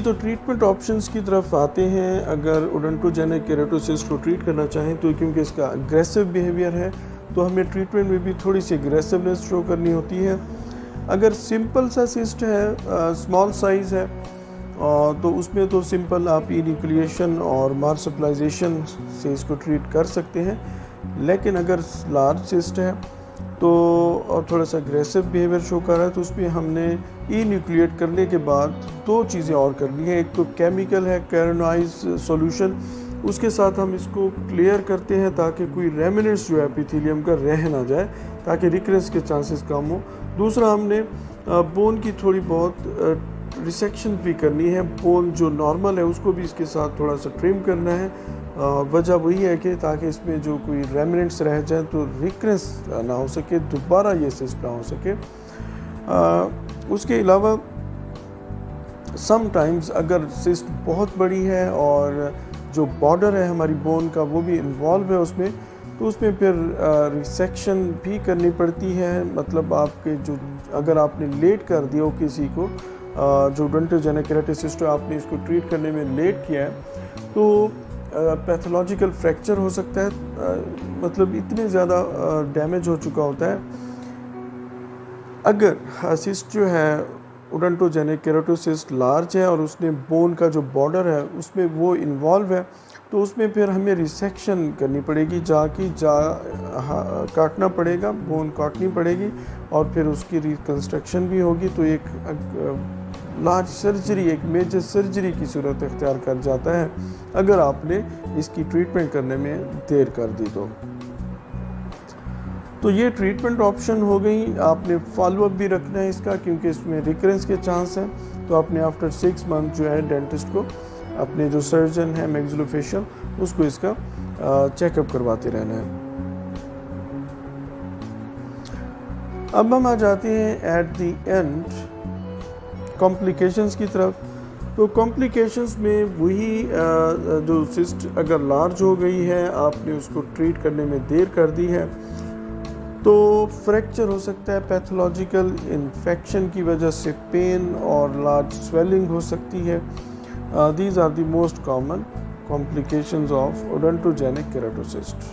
تو treatment options کی طرف آتے ہیں. اگر اڈونٹوجینک کیراٹوسسٹ کو ٹریٹ کرنا چاہیں تو کیونکہ اس کا اگریسو بیہیویئر ہے تو ہمیں ٹریٹمنٹ میں بھی تھوڑی سی اگریسونیس شو کرنی ہوتی ہے. اگر سمپل سا سسٹ ہے، اسمال سائز ہے، تو اس میں تو سمپل آپ اینیوکلیشن اور مارسپلائزیشن سے اس کو ٹریٹ کر سکتے ہیں. لیکن اگر لارج سسٹ ہے تو اور تھوڑا سا اگریسو بیہیویئر شو کر رہا ہے تو اس میں ہم نے ای نیوکلیٹ کرنے کے بعد 2 چیزیں اور کرنی ہیں. ایک تو کیمیکل ہے کیرونائز سولوشن، اس کے ساتھ ہم اس کو کلیئر کرتے ہیں تاکہ کوئی ریمننٹس جو ہے ایپیتھیلیم کا رہ نہ جائے، تاکہ ریکرنس کے چانسز کم ہوں. دوسرا ہم نے بون کی تھوڑی بہت ریسیکشن بھی کرنی ہے. بون جو نارمل ہے اس کو بھی اس کے ساتھ تھوڑا سا ٹرم کرنا ہے. وجہ وہی ہے کہ تاکہ اس میں جو کوئی ریمننٹس رہ جائیں تو ریکرنس نہ ہو سکے، دوبارہ یہ سسٹ نہ ہو سکے. اس کے علاوہ سم ٹائمز اگر سسٹ بہت بڑی ہے اور جو بارڈر ہے ہماری بون کا وہ بھی انوالو ہے اس میں، تو اس میں پھر ریسیکشن بھی کرنی پڑتی ہے. مطلب آپ کے جو اگر آپ نے لیٹ کر دیا ہو کسی کو جو اڈونٹوجینک کیراٹوسسٹ آپ نے اس کو ٹریٹ کرنے میں لیٹ کیا ہے تو پیتھولوجیکل فریکچر ہو سکتا ہے. مطلب اتنے زیادہ ڈیمیج ہو چکا ہوتا ہے. اگر سسٹ جو ہے اڈونٹوجینک کیراٹوسسٹ لارج ہے اور اس نے بون کا جو بارڈر ہے اس میں وہ انوالو ہے تو اس میں پھر ہمیں ریسیکشن کرنی پڑے گی، کاٹنا پڑے گا، بون کاٹنی پڑے گی اور پھر اس کی ریکنسٹرکشن بھی ہوگی. تو ایک لارج سرجری، ایک میجر سرجری کی صورت اختیار کر جاتا ہے اگر آپ نے اس کی ٹریٹمنٹ کرنے میں دیر کر دی تو یہ ٹریٹمنٹ آپشن ہو گئی. آپ نے فالو اپ بھی رکھنا ہے اس کا کیونکہ اس میں ریکرنس کے چانس ہیں. تو آپ نے آفٹر 6 منتھ جو ہے ڈینٹسٹ کو، اپنے جو سرجن ہے میگزیلوفیشل، اس کو اس کا چیک اپ کرواتے رہنا ہے. اب ہم آ جاتے ہیں ایٹ دی اینڈ کمپلیکیشنز کی طرف. تو کمپلیکیشنز میں وہی جو سسٹ اگر لارج ہو گئی ہے، آپ نے اس کو ٹریٹ کرنے میں دیر کر دی ہے تو فریکچر ہو سکتا ہے، پیتھولوجیکل انفیکشن کی وجہ سے پین اور لارج سویلنگ ہو سکتی ہے. These are the most common complications of odontogenic keratocyst.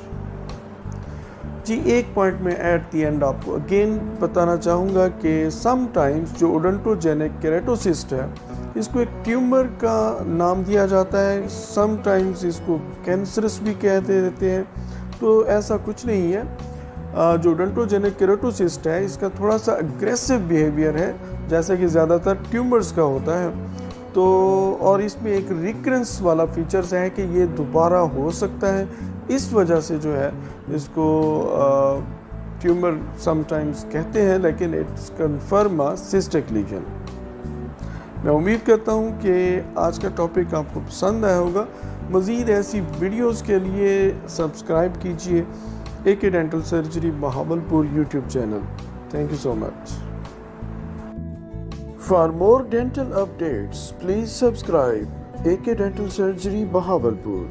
جی ایک پوائنٹ میں ایٹ دی اینڈ آپ کو اگین بتانا چاہوں گا کہ سم ٹائمز جو اڈونٹوجینک کیراٹوسسٹ ہے اس کو ایک ٹیومر کا نام دیا جاتا ہے، سم ٹائمز اس کو کینسرس بھی کہتے رہتے ہیں. تو ایسا کچھ نہیں ہے. جو اڈونٹوجینک کیراٹوسسٹ ہے اس کا تھوڑا سا اگریسو بیہیویئر ہے جیسا کہ زیادہ تر ٹیومرز کا ہوتا ہے. تو اور اس میں ایک ریکرنس والا فیچرز ہے کہ یہ دوبارہ ہو سکتا ہے. اس وجہ سے جو ہے اس کو ٹیومر سم ٹائمز کہتے ہیں، لیکن اٹس کنفرم سسٹک لیجن. میں امید کرتا ہوں کہ آج کا ٹاپک آپ کو پسند آیا ہوگا. مزید ایسی ویڈیوز کے لیے سبسکرائب کیجئے AK dental surgery Bahawalpur YouTube channel. Thank you so much. For more dental updates, please subscribe AK Dental Surgery Bahawalpur.